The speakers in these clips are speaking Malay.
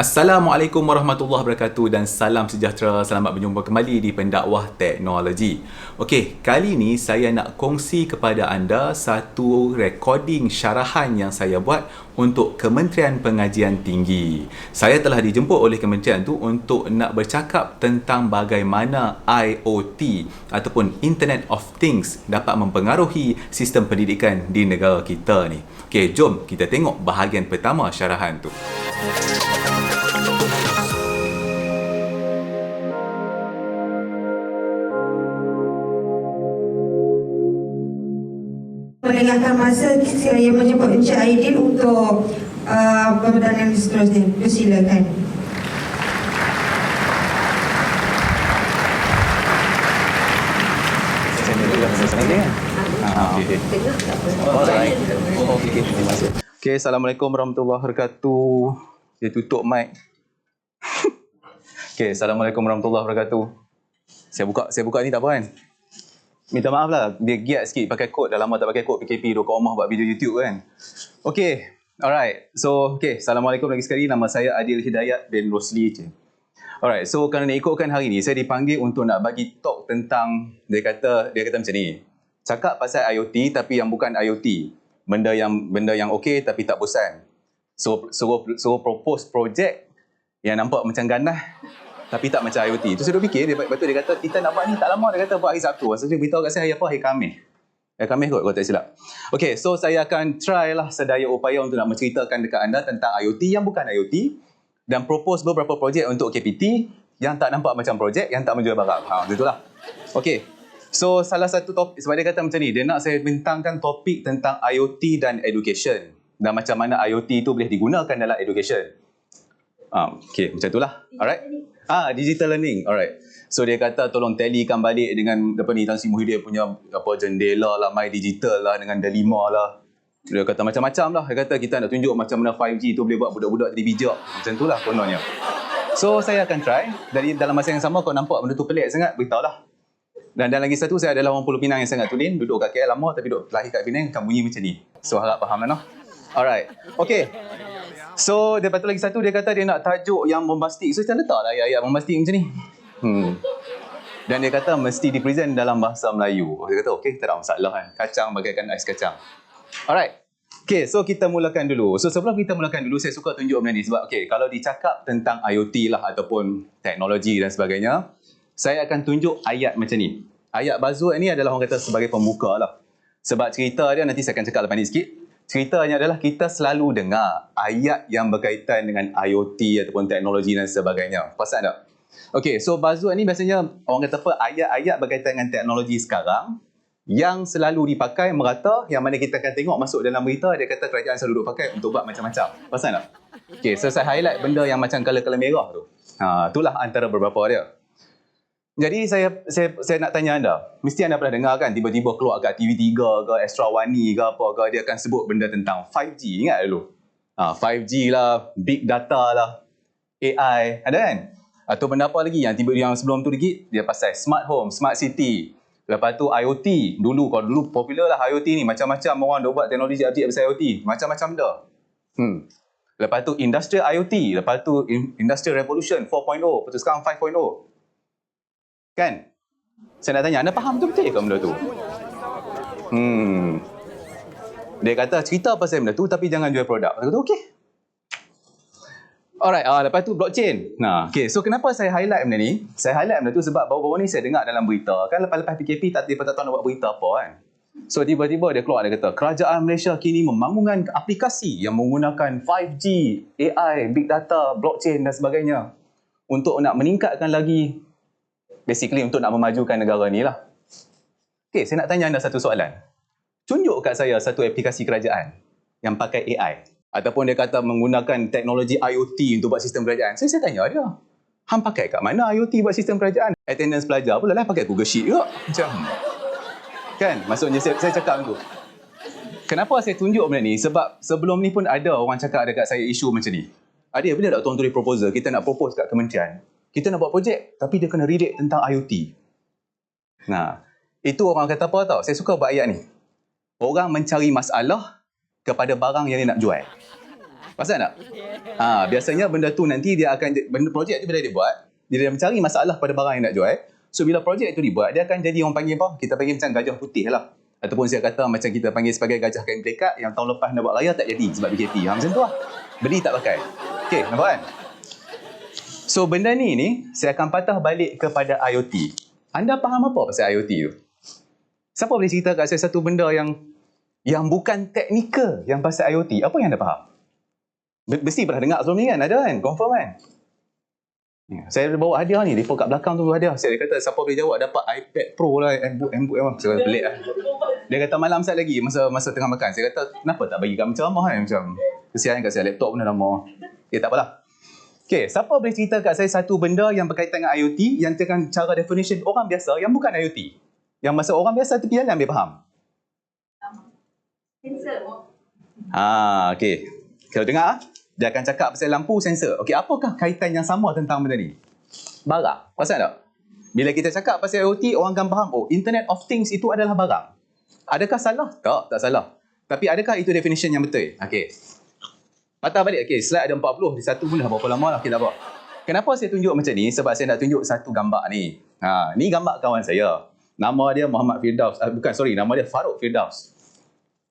Assalamualaikum warahmatullahi wabarakatuh dan salam sejahtera. Selamat berjumpa kembali di Pendakwah Teknologi. Okey, kali ini saya nak kongsi kepada anda satu recording syarahan yang saya buat untuk Kementerian Pengajian Tinggi. Saya telah dijemput oleh kementerian tu untuk nak bercakap tentang bagaimana IoT ataupun Internet of Things dapat mempengaruhi sistem pendidikan di negara kita ni. Okey, jom kita tengok bahagian pertama syarahan tu. Melengahkan masa, saya menjemput Encik Aidil untuk pembedanan seterusnya. Silakan. Okay, Assalamualaikum warahmatullahi wabarakatuh. Dia tutup mic. Okay, Assalamualaikum warahmatullahi wabarakatuh. Saya buka ni tak apa kan? Minta maaf lah, dia giat sikit pakai kod. Dah lama tak pakai kod PKP, duduk kat rumah buat video YouTube kan. Okay, alright. So, okay, Assalamualaikum lagi sekali. Nama saya Adil Hidayat bin Rosli je. Alright, so kerana ikutkan hari ni, saya dipanggil untuk nak bagi talk tentang, dia kata macam ni. Cakap pasal IoT tapi yang bukan IoT. Benda yang okey tapi tak bosan. So, suruh propose projek yang nampak macam ganas tapi tak macam IoT. Tu saya duk fikir, betul dia kata kita nak buat ni tak lama, dia kata buat hari Sabtu. Maksudnya beritahu kat saya hari apa? Hari Khamis. Hari Khamis kot kalau tak silap. Okay, so saya akan try lah sedaya upaya untuk nak menceritakan dekat anda tentang IoT yang bukan IoT dan propose beberapa projek untuk KPT yang tak nampak macam projek, yang tak menjual barang. Itulah. Okay, so salah satu topik, sebab dia kata macam ni, dia nak saya bintangkan topik tentang IoT dan education dan macam mana IoT tu boleh digunakan dalam education. Okay, macam itulah. Alright. Digital learning. Alright. So dia kata tolong tallykan balik dengan apa ni, Tan Sri Muhyiddin punya apa jendela lah, My Digital lah, dengan Delima lah. Dia kata macam-macam lah. Dia kata kita nak tunjuk macam mana 5G tu boleh buat budak-budak jadi bijak. Macam itulah kononnya. So saya akan try. Dari dalam masa yang sama kau nampak benda tu pelik sangat, beritahu lah. Dan lagi satu, saya adalah orang Pulau Pinang yang sangat tulen. Duduk kat KL lama tapi duduk lahir kat Penang, akan bunyi macam ni. So harap faham lah no? Alright. Okay. So, lepas tu lagi satu, dia kata dia nak tajuk yang bombastik. So, saya letaklah ayat-ayat bombastik macam ni. Dan dia kata mesti dipresent dalam bahasa Melayu. Dia kata, okey, tak ada masalah kan. Kacang bagaikan ais kacang. Alright. Okay, so kita mulakan dulu. So, sebelum kita mulakan dulu, saya suka tunjuk benda ni. Sebab, okay, kalau dicakap tentang IoT lah ataupun teknologi dan sebagainya, saya akan tunjuk ayat macam ni. Ayat buzzword ni adalah orang kata sebagai pembuka lah. Sebab cerita dia, nanti saya akan cakap lepas ni sikit. Ceritanya adalah kita selalu dengar ayat yang berkaitan dengan IoT ataupun teknologi dan sebagainya. Perasan tak? Okay, so buzzword ni biasanya orang kata apa? Ayat-ayat berkaitan dengan teknologi sekarang yang selalu dipakai merata, yang mana kita akan tengok masuk dalam berita, dia kata kerajaan selalu duk pakai untuk buat macam-macam. Perasan tak? Okay, so saya highlight benda yang macam color-color merah tu. Itulah antara beberapa dia. Jadi saya nak tanya anda, mesti anda pernah dengar kan tiba-tiba keluar kat TV3 ke Extra Wani ke apa ke, dia akan sebut benda tentang 5G, ingat dulu? 5G lah, big data lah, AI, ada kan? Atau benda apa lagi yang sebelum tu lagi, dia pasal smart home, smart city. Lepas tu IoT, kalau dulu popular lah IoT ni, macam-macam orang dah buat teknologi update pasal IoT, macam-macam benda. Lepas tu industrial IoT, lepas tu industrial revolution 4.0, lepas tu sekarang 5.0. Kan? Saya nak tanya, anda faham betul ke benda tu? Dia kata cerita pasal benda tu tapi jangan jual produk. Saya kata okey. Alright, lepas tu blockchain. Okay, so kenapa saya highlight benda ni? Saya highlight benda tu sebab baru-baru ni saya dengar dalam berita. Kan lepas-lepas PKP tak tahu nak buat berita apa kan. So tiba-tiba dia keluar, dia kata kerajaan Malaysia kini membangunkan aplikasi yang menggunakan 5G, AI, big data, blockchain dan sebagainya untuk nak meningkatkan lagi, basically untuk nak memajukan negara ni lah. Okay, saya nak tanya anda satu soalan. Tunjuk kat saya satu aplikasi kerajaan yang pakai AI. Ataupun dia kata menggunakan teknologi IoT untuk buat sistem kerajaan. Saya tanya dia, hang pakai kat mana IoT buat sistem kerajaan? Attendance pelajar pula lah pakai Google Sheet juga. Macam, kan? Maksudnya saya cakap tu. Kenapa saya tunjuk benda ni? Sebab sebelum ni pun ada orang cakap dekat saya isu macam ni. Adik, bila tak tuan tulis proposal, kita nak propose kat kementerian. Kita nak buat projek, tapi dia kena relate tentang IoT. Itu orang kata apa tau? Saya suka buat ayat ni. Orang mencari masalah kepada barang yang dia nak jual. Pasal tak? Biasanya benda tu nanti dia akan, benda projek tu bila dia buat, dia mencari masalah pada barang yang nak jual. So bila projek tu dibuat, dia akan jadi orang panggil apa? Kita panggil macam gajah putih lah. Ataupun saya kata macam kita panggil sebagai gajah kain pelikat yang tahun lepas nak buat raya tak jadi sebab BKP. Macam tu lah. Beli tak pakai. Okay, nampak kan? So benda ni saya akan patah balik kepada IoT. Anda faham apa pasal IoT tu? Siapa boleh cerita kat saya satu benda yang bukan teknikal yang pasal IoT? Apa yang anda faham? Mesti pernah dengar sebelum ni kan? Ada kan? Confirm kan? Saya bawa hadiah ni. Depa kat belakang tu hadiah. Saya kata siapa boleh jawab dapat iPad Pro lah. MBook apa. Saya kata pelik lah. Dia kata malam sekali lagi masa tengah makan. Saya kata kenapa tak bagi kat menceramah kan? Macam kesian kat saya. Laptop pun dah lama. Okay, tak apalah. Okay, siapa boleh cerita kat saya satu benda yang berkaitan dengan IoT yang dengan cara definition orang biasa yang bukan IoT? Yang masa orang biasa tepi jalan dia faham? Sensor. Okay. Kalau dengar, dia akan cakap pasal lampu sensor. Okey, apakah kaitan yang sama tentang benda ni? Barang. Pasal tak? Bila kita cakap pasal IoT, orang akan faham, oh, Internet of Things itu adalah barang. Adakah salah? Tak salah. Tapi adakah itu definition yang betul? Okey. Patah balik. Okey, slide ada 40. Di satu pun dah berapa lama lah kita buat. Kenapa saya tunjuk macam ni? Sebab saya nak tunjuk satu gambar ni. Ni gambar kawan saya. Nama dia Muhammad Firdaus. Nama dia Farouk Firdaus.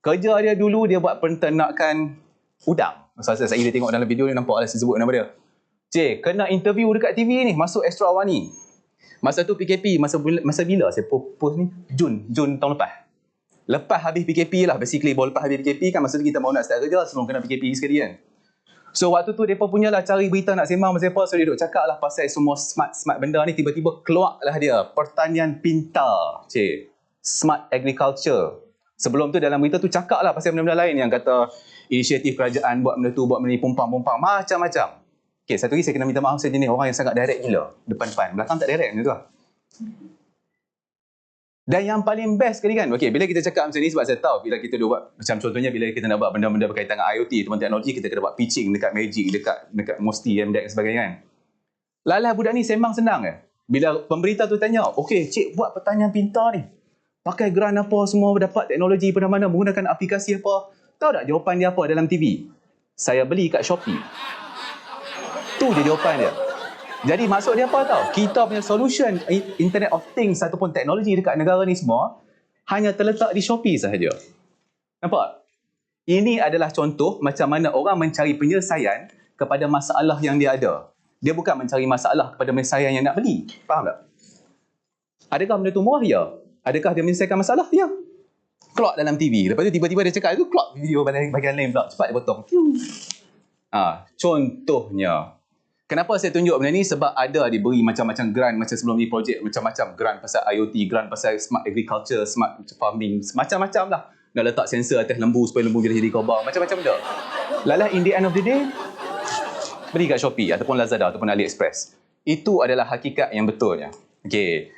Kerja dia dulu, dia buat peternakan udang. Saya tengok dalam video ni nampak lah saya sebut nama dia. Cik, kena interview dekat TV ni, masuk Extra Wani. Masa tu PKP, masa bila saya post ni? Jun tahun lepas. Lepas habis PKP lah, basically baru lepas habis PKP kan, masa tu kita mau nak start kerja sebelum kena PKP sekali kan. So waktu tu mereka punya lah cari berita nak sembang pasal apa, so dia duk cakap lah pasal semua smart benda ni, tiba-tiba keluar lah dia, pertanian pintar, cik. Smart agriculture. Sebelum tu dalam berita tu cakap lah pasal benda-benda lain yang kata inisiatif kerajaan buat benda tu, buat benda ni, pumpang, macam-macam. Okay, satu lagi saya kena minta maaf, saya jenis orang yang sangat direct gila. Depan-depan, belakang tak direct macam tu lah. Dan yang paling best sekali kan, okay, bila kita cakap macam ni sebab saya tahu bila kita buat, macam contohnya bila kita nak buat benda-benda berkaitan dengan IoT, teman teknologi, kita kena buat pitching dekat Magic, dekat Mosti, MDEC dan sebagainya kan. Lalah budak ni sembang senang ke? Bila pemberita tu tanya, okay, cik buat pertanian pintar ni, pakai grant apa semua, dapat teknologi mana-mana, menggunakan aplikasi apa. Tahu tak jawapan dia apa dalam TV? Saya beli kat Shopee. Tu je jawapan dia. Jadi maksud dia apa tahu? Kita punya solution Internet of Things ataupun teknologi dekat negara ni semua hanya terletak di Shopee sahaja. Nampak? Ini adalah contoh macam mana orang mencari penyelesaian kepada masalah yang dia ada. Dia bukan mencari masalah kepada penyelesaian yang nak beli. Faham tak? Adakah benda tu murah? Ya. Adakah dia menyelesaikan masalah? Ya. Keluar dalam TV. Lepas tu tiba-tiba dia cakap itu keluar video bahagian lain pula. Cepat dia potong. Contohnya. Kenapa saya tunjuk benda ni? Sebab ada diberi macam-macam grant macam sebelum ni projek. Macam-macam grant pasal IoT, grant pasal smart agriculture, smart farming. Macam-macam lah. Nak letak sensor atas lembu supaya lembu bila jadi kobang. Macam-macam benda. Lalah in the end of the day, beli kat Shopee ataupun Lazada ataupun AliExpress. Itu adalah hakikat yang betulnya. Okay.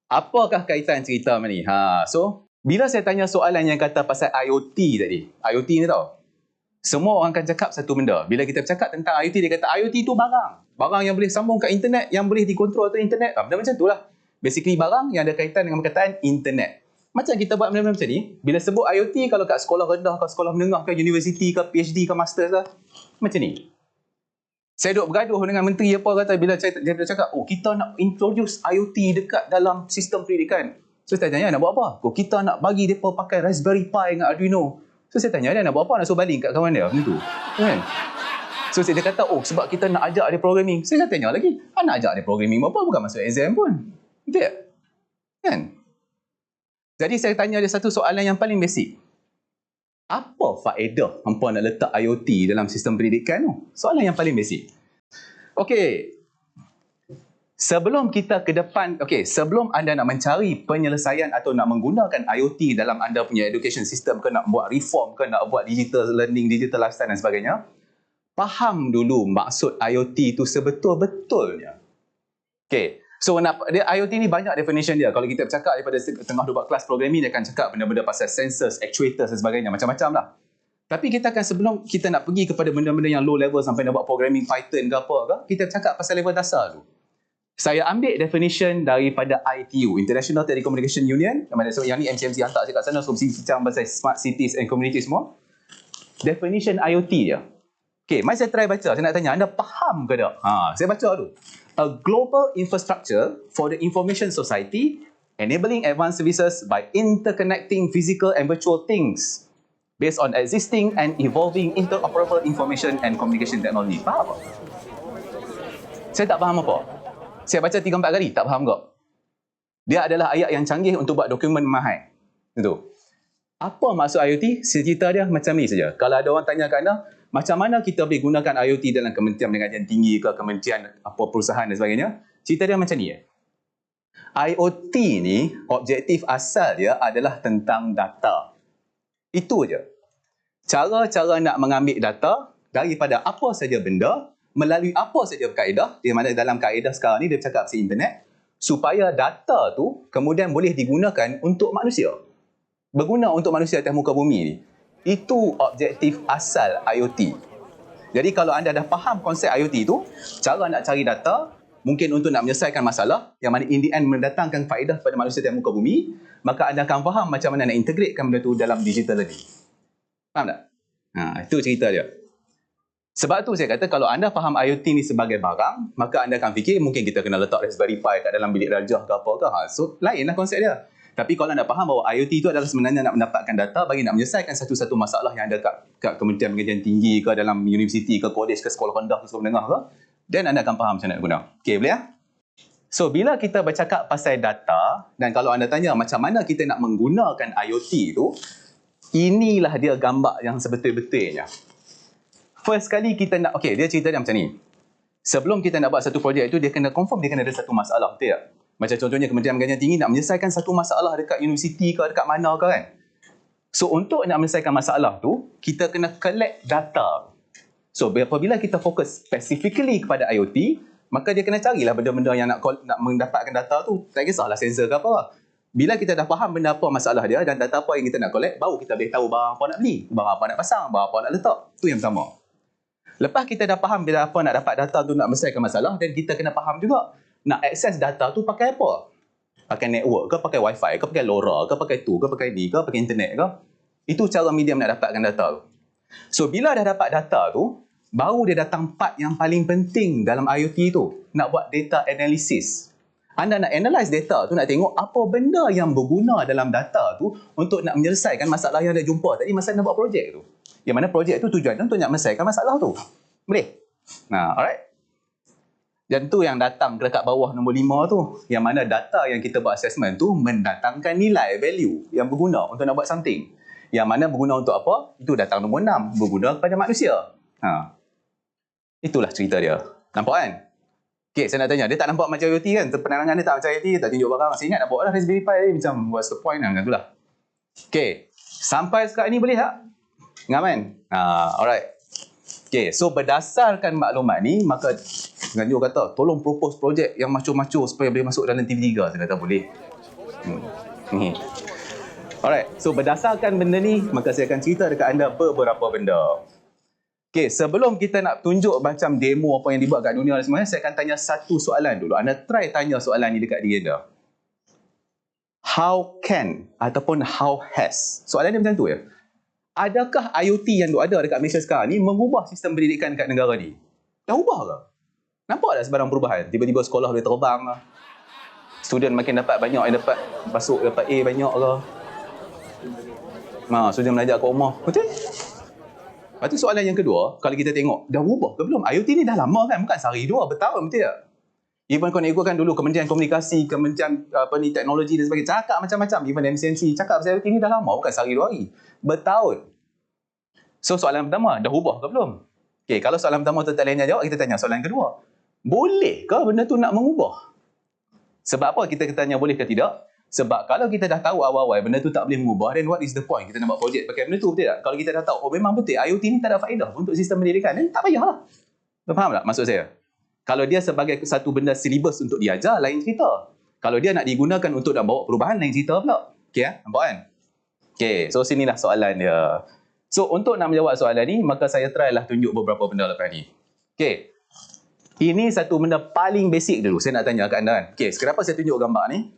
Apakah kaitan cerita ni? So, bila saya tanya soalan yang kata pasal IoT tadi, IoT ni tau, semua orang akan cakap satu benda. Bila kita cakap tentang IoT, dia kata IoT tu barang. Barang yang boleh sambung ke internet, yang boleh dikontrol ke internet. Benda macam tu lah. Basically barang yang ada kaitan dengan perkataan internet. Macam kita buat benda-benda macam ni, bila sebut IoT, kalau kat sekolah rendah ke sekolah menengah ke universiti ke PhD ke master ke, macam ni. Saya duk bergaduh dengan menteri apa kata bila dia cakap, oh kita nak introduce IoT dekat dalam sistem pendidikan. So saya tanya, nak buat apa? Oh, kita nak bagi mereka pakai Raspberry Pi dengan Arduino. So saya tanya dia nak buat apa? Nak suruh baling kat kawan dia macam tu. Kan? So dia kata, oh sebab kita nak ajak dia programming. Saya tanya lagi, nak ajak dia programming apa? Bukan masuk exam pun. Betul tak? Kan? Jadi saya tanya dia satu soalan yang paling basic. Apa faedah hampa nak letak IoT dalam sistem pendidikan tu? Soalan yang paling basic. Okey. Sebelum kita ke depan, sebelum anda nak mencari penyelesaian atau nak menggunakan IoT dalam anda punya education system ke nak buat reform ke nak buat digital learning, digital lifestyle dan sebagainya, faham dulu maksud IoT itu sebetul-betulnya. Okay. So IoT ni banyak definition dia. Kalau kita bercakap daripada tengah buat kelas programming, dia akan cakap benda-benda pasal sensors, actuators dan sebagainya, macam-macam lah. Tapi kita akan sebelum kita nak pergi kepada benda-benda yang low level sampai nak buat programming Python ke apa ke, kita cakap pasal level dasar tu. Saya ambil definition daripada ITU, International Telecommunication Union, yang ni MCMC hantar saya kat sana, so mesti bincang pasal smart cities and community semua. Definition IoT dia. Okay, mari saya try baca. Saya nak tanya, anda faham ke tak? Saya baca dulu. A global infrastructure for the information society enabling advanced services by interconnecting physical and virtual things based on existing and evolving interoperable information and communication technology. Faham tak? Saya tak faham apa. Saya baca 3-4 kali, tak faham kok. Dia adalah ayat yang canggih untuk buat dokumen mahal. Itu. Apa maksud IoT? Cerita dia macam ni saja. Kalau ada orang tanya kat anda, macam mana kita boleh gunakan IoT dalam Kementerian Pendidikan Tinggi ke Kementerian apa perusahaan dan sebagainya? Cerita dia macam ni. IoT ni, objektif asal dia adalah tentang data. Itu je. Cara-cara nak mengambil data daripada apa saja benda, melalui apa saja kaedah, di mana dalam kaedah sekarang ni dia bercakap pasal internet, supaya data tu kemudian boleh digunakan untuk manusia. Berguna untuk manusia atas muka bumi ni. Itu objektif asal IoT. Jadi kalau anda dah faham konsep IoT tu, cara nak cari data, mungkin untuk nak menyelesaikan masalah, yang mana in the end mendatangkan faedah kepada manusia atas muka bumi, maka anda akan faham macam mana nak integratekan benda tu dalam digital learning. Faham tak? Itu cerita dia. Sebab tu saya kata kalau anda faham IoT ni sebagai barang, maka anda akan fikir mungkin kita kena letak Raspberry Pi kat dalam bilik darjah ke apa ke. So lainlah konsep dia. Tapi kalau anda faham bahawa IoT itu adalah sebenarnya nak mendapatkan data bagi nak menyelesaikan satu-satu masalah yang ada kat Kementerian Pendidikan Tinggi ke dalam universiti ke college ke sekolah rendah ke sekolah menengah ke, then anda akan faham macam mana nak guna. Okey, boleh ya? So bila kita bercakap pasal data, dan kalau anda tanya macam mana kita nak menggunakan IoT tu, inilah dia gambar yang sebetul-betulnya. First kali kita nak, okey, dia cerita dia macam ni. Sebelum kita nak buat satu projek itu, dia kena confirm dia kena ada satu masalah, betul tak? Macam contohnya Kementerian Pendidikan Tinggi nak menyelesaikan satu masalah dekat universiti ke dekat mana ke kan. So untuk nak menyelesaikan masalah tu, kita kena collect data. So apabila kita fokus specifically kepada IoT, maka dia kena carilah benda-benda yang nak mendapatkan data tu. Tak kisahlah sensor ke apa. Bila kita dah faham benda apa masalah dia dan data apa yang kita nak collect, baru kita boleh tahu barang apa nak beli, barang apa nak pasang, barang apa nak letak. Tu yang pertama. Lepas kita dah faham bila apa nak dapat data tu nak menyelesaikan masalah, dan kita kena faham juga nak akses data tu pakai apa? Pakai network ke, pakai wifi ke, pakai LoRa ke, pakai tu ke, pakai ni ke, pakai internet ke? Itu cara medium nak dapatkan data tu. So bila dah dapat data tu, baru dia datang part yang paling penting dalam IoT tu, nak buat data analysis. Anda nak analyse data tu, nak tengok apa benda yang berguna dalam data tu untuk nak menyelesaikan masalah yang anda jumpa tadi masa anda buat projek tu. Yang mana projek tu tujuan untuk nak menyelesaikan masalah tu. Boleh? Alright. Dan tu yang datang dekat bawah nombor 5 tu. Yang mana data yang kita buat assessment tu mendatangkan nilai, value yang berguna untuk nak buat something. Yang mana berguna untuk apa? Itu datang nombor 6. Berguna kepada manusia. Itulah cerita dia. Nampak kan? Okay, saya nak tanya. Dia tak nampak macam IoT kan? Penerangan dia tak macam IoT. Tak tunjuk barang. Saya ingat nak bawa lah Raspberry Pi ni. Macam what's the point lah. Macam tu lah. Okay. Sampai sekarang ni boleh tak? Ngaman? Alright. Okay. So berdasarkan maklumat ni, maka Ganjur kata, tolong propose projek yang macho-macho supaya boleh masuk dalam TV3. Saya kata, boleh. Alright, so berdasarkan benda ni, maka saya akan cerita dekat anda beberapa benda. Okay, sebelum kita nak tunjuk macam demo apa yang dibuat kat dunia dan semuanya, saya akan tanya satu soalan dulu. Anda try tanya soalan ni dekat diri anda. How can ataupun how has? Soalan dia macam tu ya. Adakah IoT yang ada dekat Malaysia sekarang ni mengubah sistem pendidikan kat negara ni? Dah ubah ke? Nampak tak sebarang perubahan? Tiba-tiba sekolah boleh terbang ke? Student makin dapat banyak yang dapat masuk, dapat A banyak ke? Student belajar kat rumah. Betul? Lepas tu soalan yang kedua, kalau kita tengok, dah ubah ke belum? IoT ni dah lama kan? Bukan sehari dua, bertahun betul tak? Even kau nak ikutkan dulu Kementerian Komunikasi, Kementerian teknologi dan sebagainya, cakap macam-macam. Even MCMC cakap pasal IoT ni dah lama, bukan sehari dua hari. Bertahun. So soalan pertama, dah ubah ke belum? Okay, kalau soalan pertama tu tak lainnya jawab, kita tanya soalan kedua. Boleh ke benda tu nak mengubah? Sebab apa kita tanya boleh ke tidak? Sebab kalau kita dah tahu awal-awal benda tu tak boleh mengubah, then what is the point kita nak buat projek pakai benda tu, betul tak? Kalau kita dah tahu, oh memang betul IoT ni tak ada faedah untuk sistem pendidikan, then tak payahlah. Faham tak maksud saya? Kalau dia sebagai satu benda silibus untuk diajar, lain cerita. Kalau dia nak digunakan untuk nak bawa perubahan, lain cerita pula. Okay, nampak kan? Okay, so sinilah soalan dia. So untuk nak menjawab soalan ni, maka saya try lah tunjuk beberapa benda lepas ni. Okay. Ini satu benda paling basic dulu. Saya nak tanya kat anda kan. Okay, kenapa saya tunjuk gambar ni?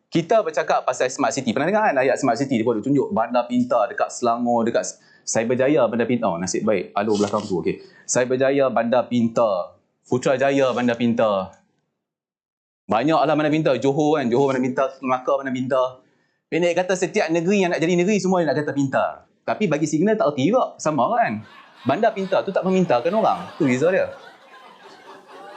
Kita bercakap pasal smart city. Pernah dengar kan ayat smart city? Dia buat tunjuk bandar pintar dekat Selangor, dekat Cyberjaya Bandar Pintar. Oh, nasib baik. Alo belakang tu. Okey. Cyberjaya Bandar Pintar. Putrajaya Bandar Pintar. Banyaklah Bandar Pintar. Johor kan. Johor Bandar Pintar. Melaka Bandar Pintar. Pendek kata setiap negeri yang nak jadi negeri semua nak kata pintar. Tapi bagi signal tak erti juga. Sama kan. Bandar pintar tu tak memintakan orang. Tu beza dia.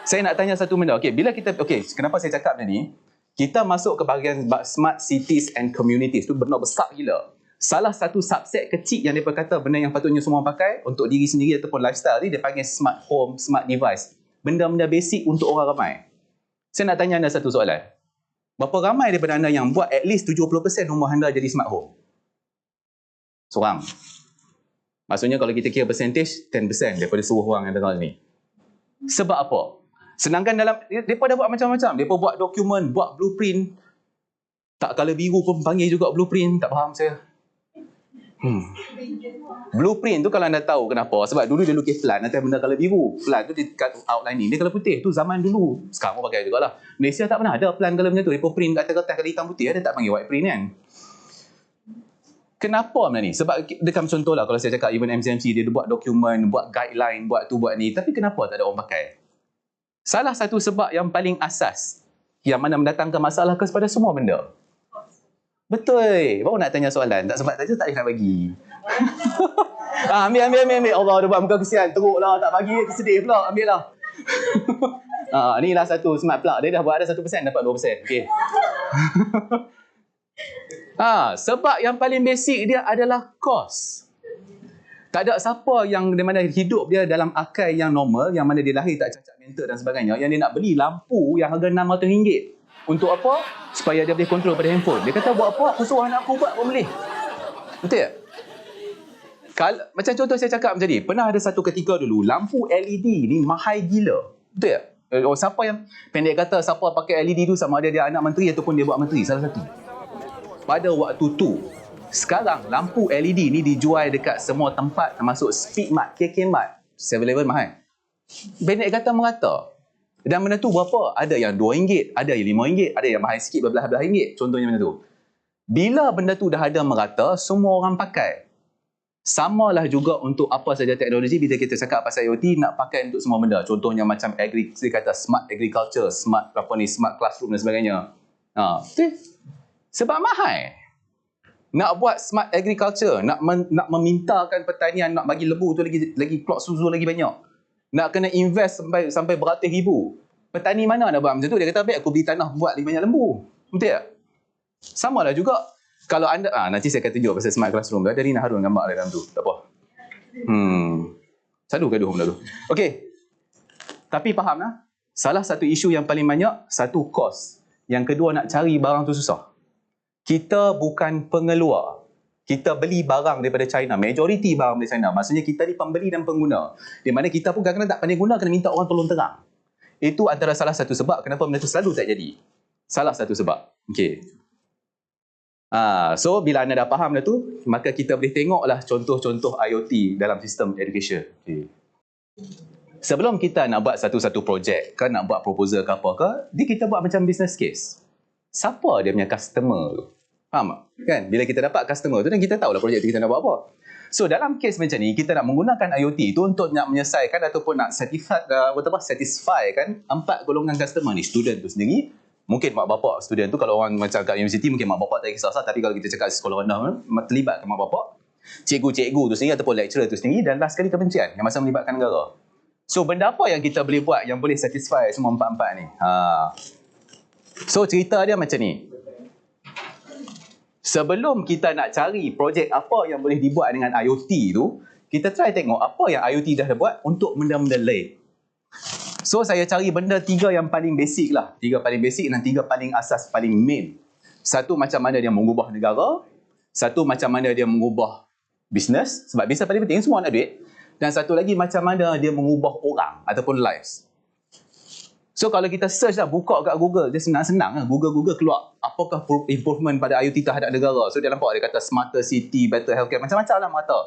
Saya nak tanya satu benda. Okey, bila kita kenapa saya cakap tadi? Kita masuk ke bahagian smart cities and communities tu benda besar gila. Salah satu subset kecil yang dia berkata benda yang patutnya semua pakai untuk diri sendiri ataupun lifestyle ni dia panggil smart home, smart device. Benda-benda basic untuk orang ramai. Saya nak tanya anda satu soalan. Berapa ramai daripada anda yang buat at least 70% rumah anda jadi smart home? Seorang. Maksudnya kalau kita kira percentage, 10% daripada seluruh orang yang dengar ni. Sebab apa? Sedangkan dalam, mereka dah buat macam-macam. Mereka buat dokumen, buat blueprint. Tak colour biru pun panggil juga blueprint. Tak faham saya. Blueprint tu kalau anda tahu kenapa. Sebab dulu dia lukis plan, nanti benda colour biru. Plan tu dekat outlining. Dia colour putih. Tu zaman dulu. Sekarang pun pakai jugalah. Malaysia tak pernah ada plan colour macam tu. Mereka print kat kertas colour hitam putih. Dia tak panggil white print kan. Kenapa benda ni? Sebab dekat contoh lah kalau saya cakap even MCMC dia buat dokumen, buat guideline, buat tu buat ni. Tapi kenapa tak ada orang pakai? Salah satu sebab yang paling asas yang mana mendatangkan masalah kepada semua benda. Betul. Baru nak tanya soalan. Tak sebab saja tak nak bagi. Ambil. Allah dah buat muka kesian. Teruk lah. Tak bagi. Sedih pula. Ambil lah. Inilah satu smart plug. Dia dah buat ada 1%. Dapat 2%. Okay. Sebab yang paling basic dia adalah kos. Tak ada siapa yang di mana hidup dia dalam akal yang normal, yang mana dia lahir tak cacat mental dan sebagainya, yang dia nak beli lampu yang harga RM600. Untuk apa? Supaya dia boleh kontrol pada handphone. Dia kata buat apa? Aku suruh anak aku buat pun boleh. Betul tak? Macam contoh saya cakap macam ni. Pernah ada satu ketika dulu, lampu LED ni mahal gila. Betul tak? Siapa yang pendek kata siapa pakai LED tu sama ada dia anak menteri ataupun dia buat menteri. Salah satu. Pada waktu tu, sekarang lampu LED ni dijual dekat semua tempat termasuk Speedmart, KKMart, 7-Eleven mahal. Pendek kata merata. Dan benda tu berapa? Ada yang RM2, ada yang RM5, ada yang mahal sikit berbelah-belah ringgit. Contohnya benda tu. Bila benda tu dah ada merata, semua orang pakai. Samalah juga untuk apa saja teknologi bila kita cakap pasal IoT nak pakai untuk semua benda. Contohnya macam dia kata smart agriculture, smart classroom dan sebagainya. Sebab mahal. Nak buat smart agriculture, nak memintakan pertanian, nak bagi lembu tu lagi plot susu lagi banyak. Nak kena invest sampai beratus ribu. Petani mana nak buat macam tu? Dia kata, baik aku beli tanah buat lagi banyak lembu. Betul tak? Sama lah juga. Kalau anda, nanti saya akan tunjuk pasal smart classroom. Ada Rina Harun gambar dalam tu. Tak apa. Selalu gaduh benda tu. Okey. Tapi faham lah. Salah satu isu yang paling banyak, satu kos. Yang kedua nak cari barang tu susah. Kita bukan pengeluar. Kita beli barang daripada China. Majoriti barang dari China. Maksudnya kita ni pembeli dan pengguna. Di mana kita pun kadang-kadang tak pandai guna, kena minta orang tolong terang. Itu antara salah satu sebab kenapa benda tu selalu tak jadi. Salah satu sebab. Okey. So, bila anda dah faham dah tu, maka kita boleh tengoklah contoh-contoh IoT dalam sistem education. Okay. Sebelum kita nak buat satu-satu projek ke, nak buat proposal ke apa ke, kita buat macam business case. Siapa dia punya customer tu? Faham tak? Kan? Bila kita dapat customer tu, dan kita tahulah projek tu kita nak buat apa. So, dalam case macam ni, kita nak menggunakan IoT tu untuk nak menyelesaikan ataupun nak satisfykan 4 golongan customer ni. Student tu sendiri, mungkin mak bapak student tu, kalau orang macam kat universiti, mungkin mak bapak tak kisah, tapi kalau kita cakap sekolah rendah, terlibatkan mak bapak, cikgu-cikgu tu sendiri ataupun lecturer tu sendiri, dan last sekali kebencian yang masa melibatkan negara. So, benda apa yang kita boleh buat yang boleh satisfy semua 4-4 ni? So, cerita dia macam ni. Sebelum kita nak cari projek apa yang boleh dibuat dengan IoT tu, kita try tengok apa yang IoT dah buat untuk benda-benda lain. So, saya cari benda 3 yang paling basic lah. 3 paling basic dan 3 paling asas, paling main. Satu, macam mana dia mengubah negara. Satu, macam mana dia mengubah bisnes. Sebab bisnes paling penting, semua nak duit. Dan satu lagi, macam mana dia mengubah orang ataupun lives. So, kalau kita search lah, buka kat Google, dia senang-senang lah. Google keluar apakah improvement pada IoT terhadap negara. So, dia nampak, dia kata smarter city, better healthcare, macam-macam lah mata.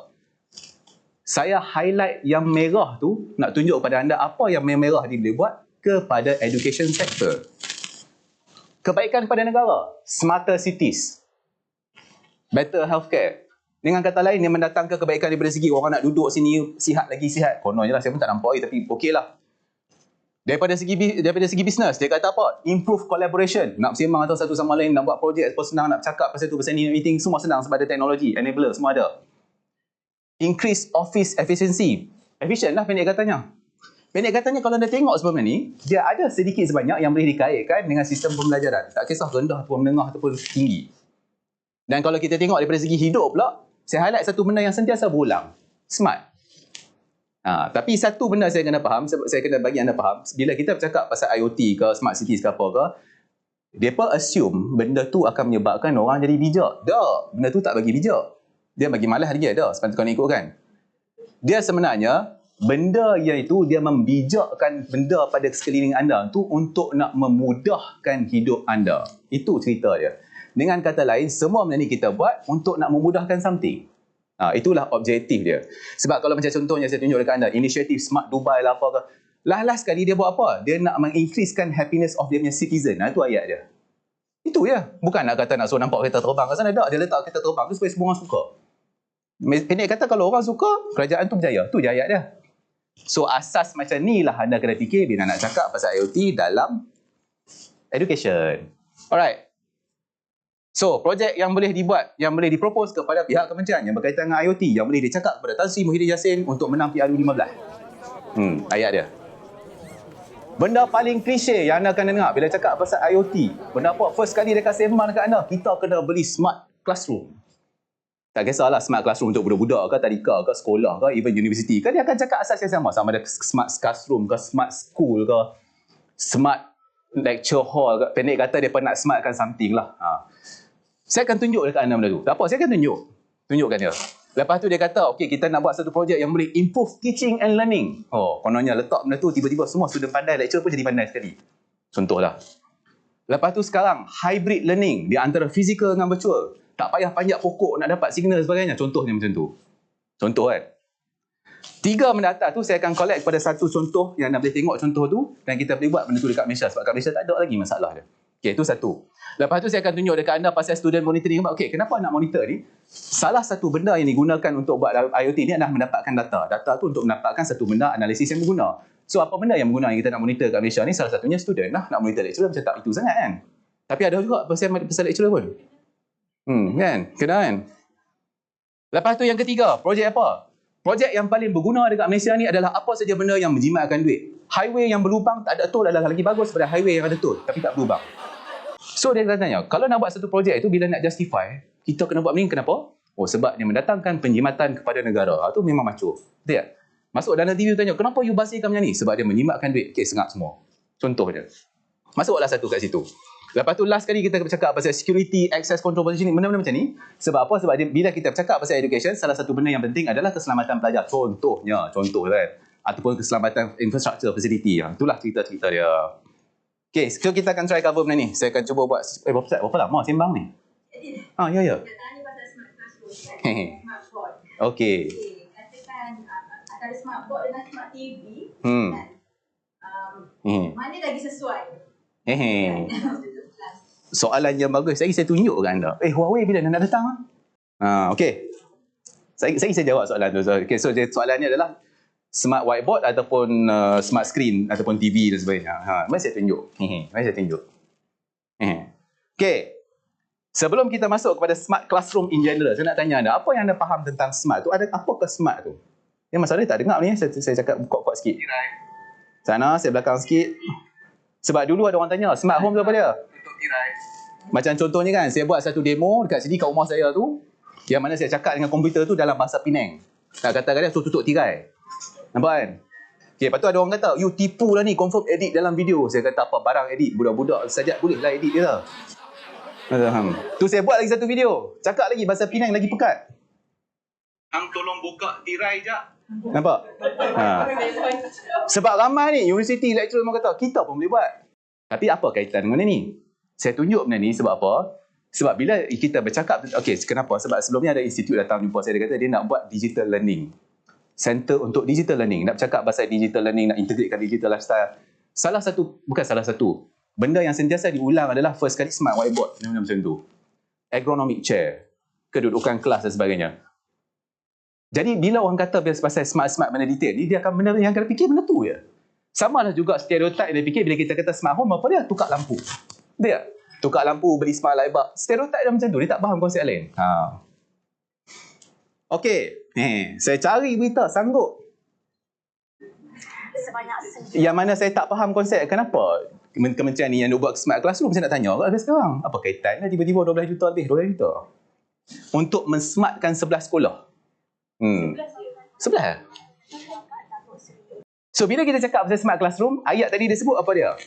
Saya highlight yang merah tu, nak tunjuk kepada anda apa yang merah dia boleh buat kepada education sector. Kebaikan pada negara, smarter cities, better healthcare, Dengan kata lain, dia mendatangkan kebaikan daripada segi orang nak duduk sini, sihat lagi sihat. Kononnya lah, saya pun tak nampak tapi okey lah. Daripada segi bisnes, dia kata apa? Improve collaboration. Nak bersembang atau satu sama lain, nak buat projek, apa senang, nak cakap pasal tu, pasal ni, meeting, semua senang sebab ada teknologi, enabler, semua ada. Increase office efficiency. Efficient lah pendek katanya. Pendek katanya kalau anda tengok sebelum ni, dia ada sedikit sebanyak yang boleh dikaitkan dengan sistem pembelajaran. Tak kisah rendah ataupun menengah ataupun tinggi. Dan kalau kita tengok daripada segi hidup pula, saya highlight satu benda yang sentiasa berulang. Smart. Tapi satu benda saya kena faham, saya kena bagi anda faham, bila kita bercakap pasal IoT ke, smart cities ke apa ke, mereka assume benda tu akan menyebabkan orang jadi bijak. Tak, benda tu tak bagi bijak. Dia bagi malas dia dah, sepatutnya kau ikutkan. Dia sebenarnya, benda iaitu dia membijakkan benda pada sekeliling anda tu untuk nak memudahkan hidup anda. Itu cerita dia. Dengan kata lain, semua benda ni kita buat untuk nak memudahkan something. Itulah objektif dia. Sebab kalau macam contohnya saya tunjuk dekat anda, inisiatif Smart Dubai lah apa ke. Last sekali dia buat apa? Dia nak mengincreasekan happiness of dia punya citizen. Itu ayat dia. Itu ya. Bukan nak kata nak suruh nampak kereta terbang kat sana. Tak, dia letak kereta terbang tu supaya semua orang suka. Pendek kata kalau orang suka, kerajaan tu berjaya. Tu je ayat dia. So asas macam ni lah anda kena fikir bila nak cakap pasal IoT dalam education. Alright. So, projek yang boleh dibuat, yang boleh dipropose kepada pihak kementerian yang berkaitan dengan IoT, yang boleh dicakap kepada Tan Sri Muhyiddin Yassin untuk menang PRU15. Ayat dia. Benda paling klise yang anda akan dengar bila cakap pasal IoT, benda apa? First kali dekat sembang dekat anda, kita kena beli smart classroom. Tak kisahlah smart classroom untuk budak-budak ke, tadika ke, sekolah ke, even universiti ke, dia akan cakap asas yang sama. Sama ada smart classroom ke, smart school ke, smart lecture hall ke. Pendek kata, dia nak smartkan something lah. Saya akan tunjuk dekat anda benda tu. Tak apa, saya akan tunjukkan dia. Lepas tu dia kata, okey, kita nak buat satu projek yang boleh improve teaching and learning. Kononnya letak benda tu, tiba-tiba semua student pandai, lecturer pun jadi pandai sekali. Contohlah. Lepas tu sekarang, hybrid learning di antara fizikal dengan virtual. Tak payah panjat pokok nak dapat signal dan sebagainya. Contohnya macam tu. Contoh kan. 3 mendatang tu saya akan collect pada satu contoh yang anda boleh tengok contoh tu dan kita boleh buat benda tu dekat Malaysia sebab kat Malaysia tak ada lagi masalah dia. Okey, itu satu. Lepas tu saya akan tunjuk dekat anda pasal student monitoring. Okey, kenapa nak monitor ni? Salah satu benda yang digunakan untuk buat IoT ni adalah mendapatkan data. Data tu untuk mendapatkan satu benda analisis yang berguna. So apa benda yang berguna yang kita nak monitor kat Malaysia ni? Salah satunya student lah. Nak monitor lecturer macam tak itu sangat kan. Tapi ada juga pasal lecturer pun. Kan? Kena kan? Lepas tu yang ketiga, projek apa? Projek yang paling berguna dekat Malaysia ni adalah apa saja benda yang menjimatkan duit. Highway yang berlubang tak ada tol adalah lagi bagus daripada highway yang ada tol tapi tak berlubang. So dia katanya, kalau nak buat satu projek itu bila nak justify, kita kena buat begini kenapa? Sebab dia mendatangkan penjimatan kepada negara. Itu memang macu. Betul tak? Masuk dalam TV tanya, kenapa you basihkan macam ni? Sebab dia menjimatkan duit. Okey, sengak semua. Contoh dia. Masuklah satu kat situ. Lepas tu last kali kita bercakap pasal security, access control, positioning, benda-benda macam ni. Sebab apa? Sebab bila kita bercakap pasal education, salah satu benda yang penting adalah keselamatan pelajar. Contoh kan. Ataupun keselamatan infrastructure, facility. Itulah cerita-cerita dia. Okay, so kita akan try cover benda ni. Saya akan cuba buat, berapa lama sembang ni? Ya. Kita tanya pasal smart classroom kan? Smart board. Okay. Katakan antara smart board dengan smart TV, kan? Mana lagi sesuai? Soalan yang bagus. Saya tunjuk kat anda. Huawei bila nak datang? Okay. Saya jawab soalan tu. Okay, so soalannya adalah smart whiteboard ataupun smart screen ataupun TV dan sebagainya. Mari saya tunjuk. Okay. Sebelum kita masuk kepada smart classroom in general, saya nak tanya anda, apa yang anda faham tentang smart tu? Apakah smart tu? Yang masalahnya tak dengar ni. Saya cakap kuat-kuat sikit. Sana, saya belakang sikit. Sebab dulu ada orang tanya, smart home tu apa dia? Macam contohnya kan, saya buat satu demo dekat sini kat rumah saya tu, yang mana saya cakap dengan komputer tu dalam bahasa Penang. Tak kata-kata tutup tirai. Nampak kan? Okay, lepas tu ada orang kata, you tipu lah ni, confirm edit dalam video. Saya kata apa, barang edit, budak-budak sajak boleh lah edit dia lah. Tu saya buat lagi satu video. Cakap lagi bahasa Penang lagi pekat. Hang tolong buka tirai jap. Nampak? Sebab ramai ni, universiti lecturer memang kata, kita pun boleh buat. Tapi apa kaitan dengan ni? Saya tunjuk benda ni sebab apa? Sebab bila kita bercakap, okey, kenapa? Sebab sebelumnya ada institut datang jumpa saya, dia kata dia nak buat digital learning. Center untuk digital learning. Nak bercakap pasal digital learning, nak integratekan digital lifestyle. Bukan salah satu. Benda yang sentiasa diulang adalah first kali smart whiteboard. Benda macam tu. Ergonomic chair. Kedudukan kelas dan sebagainya. Jadi bila orang kata pasal smart benda detail ni, dia akan benda yang kena fikir benda tu je. Sama lah juga stereotip dia fikir bila kita kata smart home, apa dia? Tukar lampu. Dia tukar lampu, beli smart light bulb. Stereotip dia macam tu, dia tak faham konsep lain. Okey, saya cari berita sanggup. Yang mana saya tak faham konsep, kenapa kementerian ni yang buat smart classroom, saya nak tanya kat sekarang. Apa kaitannya tiba-tiba 12 juta lebih, 12 juta? Untuk mensmartkan 11 sekolah. 11? So, bila kita cakap pasal smart classroom, ayat tadi dia sebut apa dia?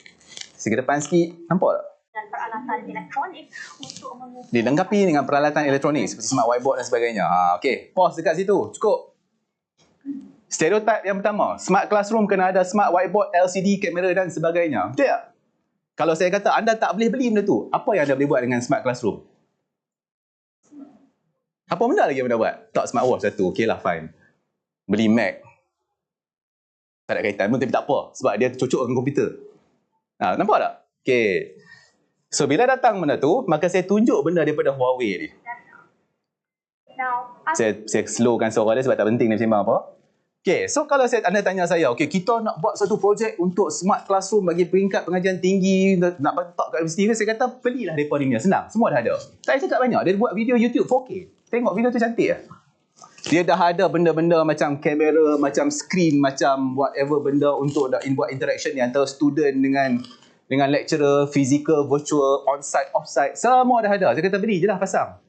Segi depan sikit, nampak tak? Dan peralatan elektronik untuk dilengkapi dengan peralatan elektronik seperti smart whiteboard dan sebagainya. Okey, pause dekat situ. Cukup. Stereotip yang pertama, smart classroom kena ada smart whiteboard, LCD, kamera dan sebagainya. Betul tak? Kalau saya kata anda tak boleh beli benda tu, apa yang anda boleh buat dengan smart classroom? Apa benda lagi yang anda buat? Tak smartwatch satu, okey lah, fine. Beli Mac. Tak ada kaitan pun, tapi tak apa. Sebab dia cocok dengan komputer. Nampak tak? Okey. So, bila datang benda tu, maka saya tunjuk benda daripada Huawei ni. Saya slowkan suara dia sebab tak penting dia sembang apa. Okay, so kalau anda tanya saya, okay, kita nak buat satu projek untuk smart classroom bagi peringkat pengajian tinggi, nak letak kat universiti, saya kata, belilah mereka ni, senang. Semua dah ada. Saya cakap banyak, dia buat video YouTube 4K. Tengok video tu cantik lah. Dia dah ada benda-benda macam kamera, macam screen, macam whatever benda untuk buat interaction ni antara student dengan lecturer, physical, virtual, on-site, off-site, semua dah ada. Saya kata beli je lah, pasang.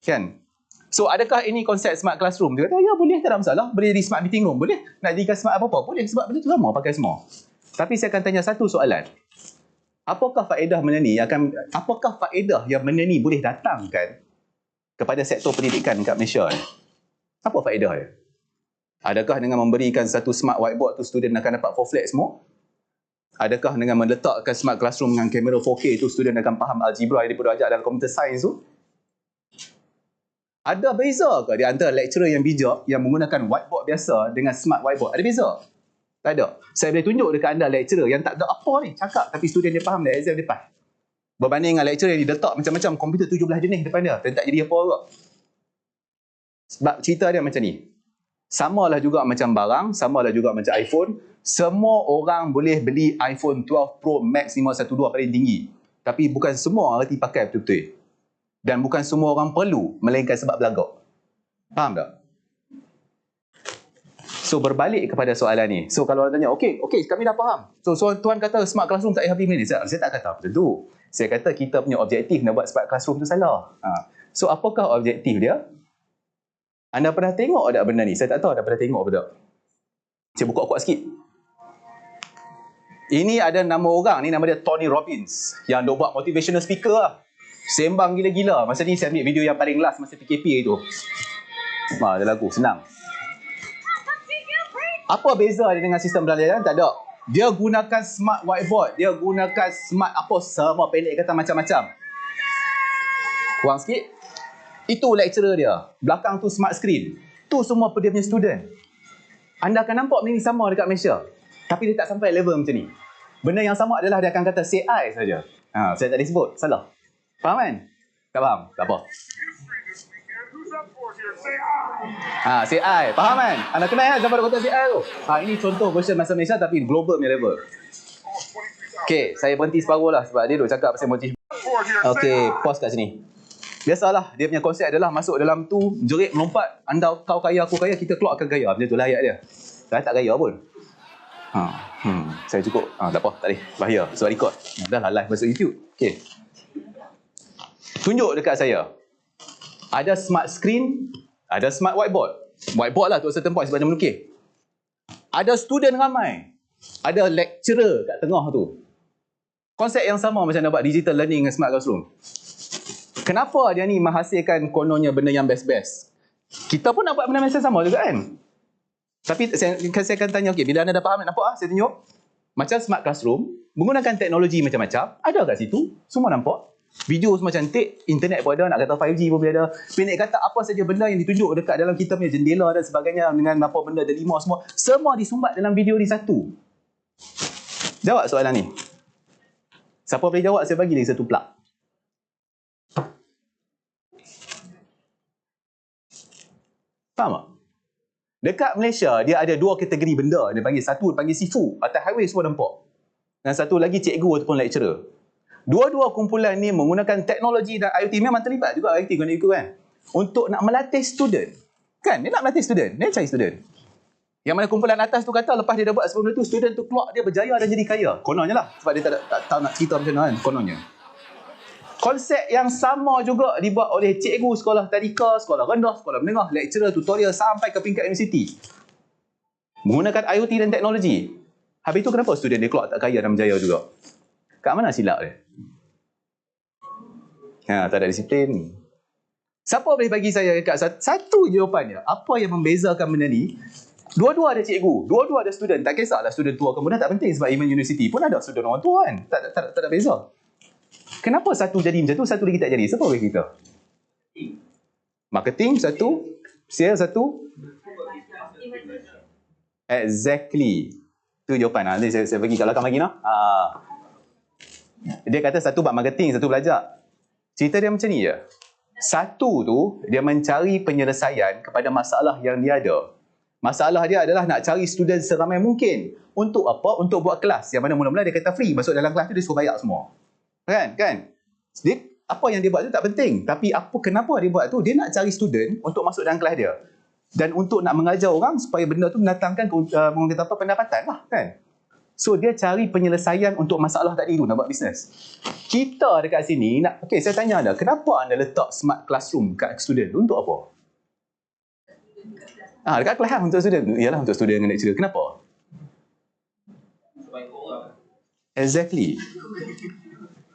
Kan? So, adakah ini konsep smart classroom? Dia kata, ya boleh, tak ada masalah. Boleh jadi smart meeting room, boleh. Nak jadikan smart apa-apa, boleh. Sebab benda tu lama pakai semua. Tapi saya akan tanya satu soalan. Apakah faedah benda ni boleh datangkan kepada sektor pendidikan kat Malaysia ni? Apa faedah dia? Adakah dengan memberikan satu smart whiteboard tu student akan dapat 4 flat semua? Adakah dengan meletakkan smart classroom dengan kamera 4K tu student akan faham algebra yang diperlu ajar dalam computer science tu? Ada beza ke di antara lecturer yang bijak yang menggunakan whiteboard biasa dengan smart whiteboard? Ada beza? Tak ada. Saya boleh tunjuk dekat anda lecturer yang tak ada apa ni cakap tapi student dia faham dah exam depan. Berbanding dengan lecturer yang diletak macam-macam komputer 17 jenis depan dia dan tak jadi apa juga. Sebab cerita dia macam ni. Samalah juga macam barang, samalah juga macam iPhone. Semua orang boleh beli iPhone 12 Pro Max 512 paling tinggi. Tapi bukan semua orang reti pakai betul-betul. Dan bukan semua orang perlu, melainkan sebab belagak. Faham tak? So, berbalik kepada soalan ni. So, kalau orang tanya, okey, kami dah faham. So, tuan kata smart classroom tak payah beli ni. Saya tak kata apa tu. Saya kata kita punya objektif nak buat smart classroom tu salah. So, apakah objektif dia? Anda pernah tengok tak benda ni? Saya tak tahu anda pernah tengok apa tak. Saya buka kuat sikit. Ini ada nama orang, ni nama dia Tony Robbins. Yang dia buat motivational speaker lah. Sembang gila-gila. Masa ni saya ambil video yang paling last masa PKP itu. Ada lagu, senang. Apa beza dia dengan sistem pembelajaran? Tak ada. Dia gunakan smart whiteboard. Dia gunakan smart apa, semua pendek kata macam-macam. Kurang sikit. Itu lecturer dia. Belakang tu smart screen. Tu semua dia punya student. Anda akan nampak benda ni sama dekat Malaysia. Tapi dia tak sampai level macam ni. Benda yang sama adalah dia akan kata say I saja. Saya tak disebut. Salah. Faham kan? Tak faham? Tak apa. Say I. Faham kan? Anda kenal kan zaman dia kata say I tu? Ini contoh version bahasa Malaysia tapi global punya level. Okay, saya berhenti separuh lah sebab dia duk cakap pasal motif. Okay, pause kat sini. Biasalah, dia punya konsep adalah masuk dalam tu, jerit, melompat. Kau kaya, aku kaya, kita keluarkan gaya. Macam tu lah ayat dia. Saya tak gaya pun. Saya cukup. Tak apa, tak boleh. Bahaya. Sebab record. Dah lah live masuk YouTube. Okay. Tunjuk dekat saya. Ada smart screen, ada smart whiteboard. Whiteboard lah tu certain point sebab dia melukis. Ada student ramai. Ada lecturer kat tengah tu. Konsep yang sama macam nak buat digital learning dengan smart classroom. Kenapa dia ni menghasilkan kononnya benda yang best-best? Kita pun nak buat benda yang sama juga kan? Tapi saya akan tanya, okay, bila anda dah faham, nampak saya tunjuk. Macam smart classroom, menggunakan teknologi macam-macam, ada kat situ, semua nampak. Video semua cantik, internet pun ada, nak kata 5G pun boleh ada. Pendek kata apa saja benda yang ditunjuk dekat dalam kita punya jendela dan sebagainya dengan apa benda delima semua disumbat dalam video ni satu. Jawab soalan ni. Siapa boleh jawab, saya bagi lagi satu plug. Faham tak? Dekat Malaysia, dia ada 2 kategori benda. Dia panggil satu, panggil sifu. Atas highway semua nampak. Dan satu lagi cikgu ataupun lecturer. Dua-dua kumpulan ni menggunakan teknologi dan IoT. Memang terlibat juga IoT kan? Untuk nak melatih student. Kan? Dia nak melatih student. Dia cari student. Yang mana kumpulan atas tu kata lepas dia dah buat sebelum tu, student tu keluar, dia berjaya dan jadi kaya. Kononnya lah. Sebab dia tak tahu nak cerita macam mana kan? Kononnya. Konsep yang sama juga dibuat oleh cikgu sekolah tadika, sekolah rendah, sekolah menengah, lecturer, tutorial sampai ke peringkat universiti. Menggunakan IoT dan teknologi. Habis tu kenapa student dia keluar tak kaya dan berjaya juga? Kat mana silap dia? Tak ada disiplin ni. Siapa boleh bagi saya kat satu jawapannya? Apa yang membezakan benda ni? Dua-dua ada cikgu, dua-dua ada student. Tak kisahlah student tua ke muda, tak penting sebab even universiti pun ada student orang tua kan. Tak ada beza. Kenapa satu jadi macam tu, satu lagi tak jadi? Siapa boleh kita? Marketing satu, sales satu. Exactly. Tu jawapan. Nanti saya bagi kat belakang lagi noh. Dia kata satu buat marketing, satu belajar. Cerita dia macam ni je. Satu tu, dia mencari penyelesaian kepada masalah yang dia ada. Masalah dia adalah nak cari student seramai mungkin. Untuk apa? Untuk buat kelas. Yang mana mula-mula dia kata free. Masuk dalam kelas tu dia suruh bayar semua. Kan? Dia, apa yang dia buat tu tak penting. Tapi kenapa dia buat tu? Dia nak cari student untuk masuk dalam kelas dia. Dan untuk nak mengajar orang supaya benda tu mendatangkan pendapatan lah. Kan? So dia cari penyelesaian untuk masalah tadi tu nak buat bisnes. Kita dekat sini, saya tanya anda, kenapa anda letak smart classroom kat student tu? Untuk apa? Dekat kelas untuk student. Yalah untuk student dengan lecturer. Kenapa? Exactly.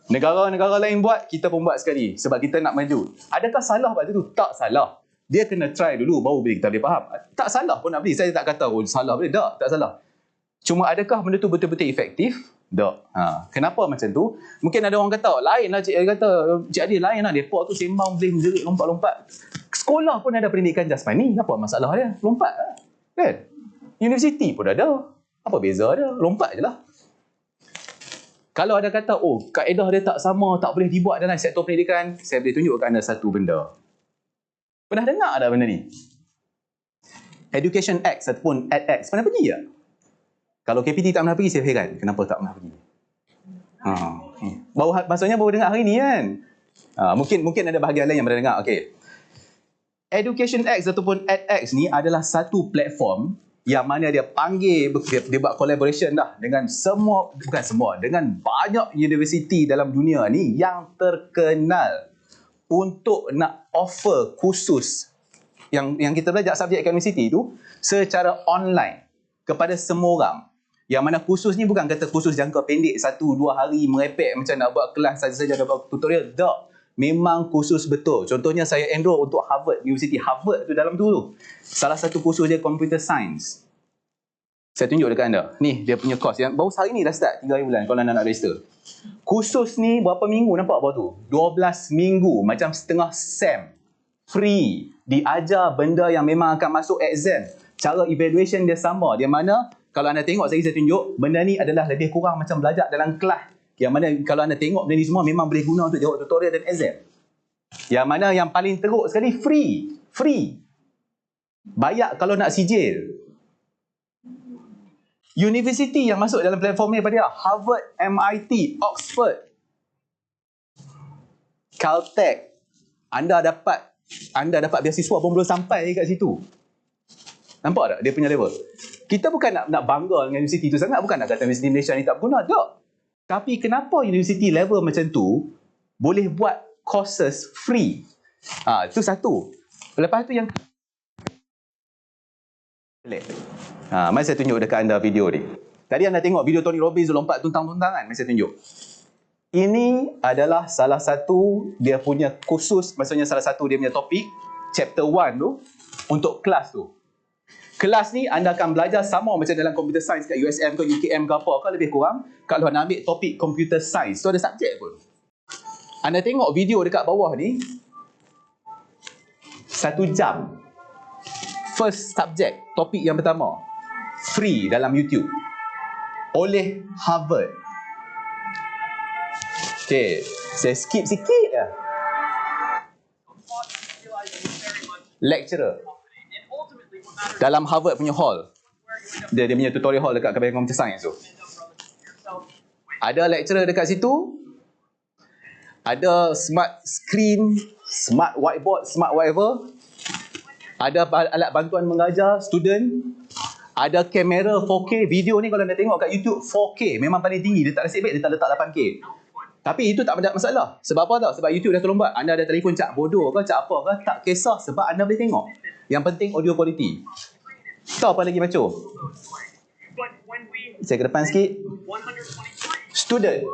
Negara-negara lain buat, kita pun buat sekali. Sebab kita nak maju. Adakah salah buat tu? Tak salah. Dia kena try dulu, baru kita boleh faham. Tak salah pun nak beli. Saya tak kata, salah boleh. Tak salah. Cuma adakah benda tu betul-betul efektif? Tak. Kenapa macam tu? Mungkin ada orang kata, lain lah Cik Adil, lain lah. Depok tu sembang, boleh jerit, lompat-lompat. Sekolah pun ada pendidikan jasmani. Apa masalah dia? Lompat lah. Kan? Universiti pun ada. Apa beza dia? Lompat je lah. Kalau ada kata, kaedah dia tak sama, tak boleh dibuat dalam sektor pendidikan, saya boleh tunjukkan anda satu benda. Pernah dengar ada benda ni? Education X ataupun EdX. Pernah pergi tak? Kalau KPT tak pernah pergi, saya heran. Kenapa tak pernah pergi? Maksudnya baru dengar hari ni kan? Mungkin ada bahagian lain yang pernah dengar. Okay. Education X ataupun EdX ni adalah satu platform yang mana dia panggil, dia buat collaboration dah dengan dengan banyak universiti dalam dunia ni yang terkenal untuk nak offer kursus yang kita belajar subjek kat universiti tu secara online kepada semua orang. Yang mana kursus ni bukan kata kursus jangka pendek 1-2 hari merepek macam nak buat kelas saja-saja nak buat tutorial. Tak. Memang kursus betul. Contohnya saya enroll untuk Harvard, University Harvard tu dalam tu. Salah satu kursus dia computer science. Saya tunjuk dekat anda. Ni dia punya course yang baru hari ni dah start 3 bulan kalau anda nak register. Kursus ni berapa minggu nampak apa tu? 12 minggu macam setengah sem. Free. Diajar benda yang memang akan masuk exam. Cara evaluation dia sama. Dia mana kalau anda tengok saya tunjuk benda ni adalah lebih kurang macam belajar dalam kelas. Yang mana kalau anda tengok benda ni semua memang boleh guna untuk jawab tutorial dan exam. Yang mana yang paling teruk sekali free. Free. Bayar kalau nak sijil. Universiti yang masuk dalam platform ni apa dia? Harvard, MIT, Oxford, Caltech. Anda dapat beasiswa pun belum sampai kat situ. Nampak tak dia punya level? Kita bukan nak bangga dengan universiti tu sangat. Bukan nak kata universiti Malaysia ni tak berguna. Tak. Tapi kenapa universiti level macam tu boleh buat courses free? Itu satu. Lepas tu yang mari saya tunjuk dekat anda video ni. Tadi anda tengok video Tony Robbins lompat tuntang-tuntangan. Mari saya tunjuk. Ini adalah salah satu dia punya kursus, maksudnya salah satu dia punya topik, chapter 1 tu, untuk kelas tu. Kelas ni anda akan belajar sama macam dalam computer science kat USM ke UKM ke apa ke lebih kurang. Kalau anda ambil topik computer science, tu ada subjek pun. Anda tengok video dekat bawah ni, 1 jam. First subject, topik yang pertama. Free dalam YouTube. Oleh Harvard. Okay, saya skip sikit lah. Lecturer. Dalam Harvard punya hall, dia punya tutorial hall dekat kebanyakan computer science tu, ada lecturer dekat situ, ada smart screen, smart whiteboard, smart whatever, ada alat bantuan mengajar student, ada kamera 4K. Video ni kalau anda tengok kat YouTube 4K memang paling tinggi, dia tak nasib baik dia tak letak 8K. Tapi itu tak ada masalah. Sebab apa tau? Sebab YouTube dah tolong buat. Anda ada telefon cak bodoh ke, cak apa ke, tak kisah sebab anda boleh tengok. Yang penting audio quality. Tahu apa lagi maco? Saya ke depan sikit. Student.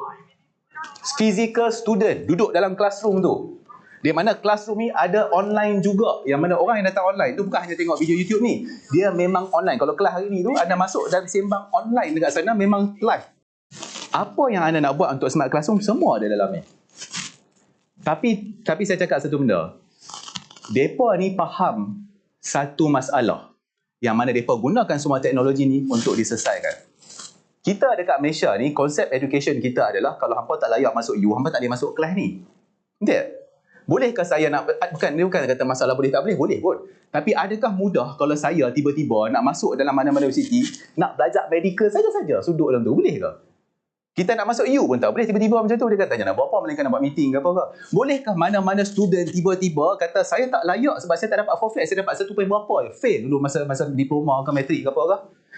Physical student duduk dalam classroom tu. Di mana classroom ni ada online juga. Yang mana orang yang datang online tu bukan hanya tengok video YouTube ni. Dia memang online. Kalau kelas hari ni tu anda masuk dan sembang online dekat sana memang live. Apa yang anda nak buat untuk smart classroom semua ada dalam ni. Tapi saya cakap satu benda. Depa ni faham satu masalah yang mana depa gunakan semua teknologi ni untuk diselesaikan. Kita dekat Malaysia ni, konsep education kita adalah kalau hampa tak layak masuk U, hampa tak boleh masuk kelas ni. Betul? Bolehkah saya nak, dia bukan kata masalah boleh tak boleh, boleh pun. Tapi adakah mudah kalau saya tiba-tiba nak masuk dalam mana-mana universiti, nak belajar medical saja-saja, sudut dalam tu, boleh ke? Kita nak masuk U pun tak boleh tiba-tiba macam tu. Dia kata nak buat apa, melainkan nak buat meeting ke apa ke. Bolehkah mana-mana student tiba-tiba kata saya tak layak sebab saya tak dapat 4 flat, saya dapat 1 point berapa, fail dulu masa diploma ke matrik ke apa ke.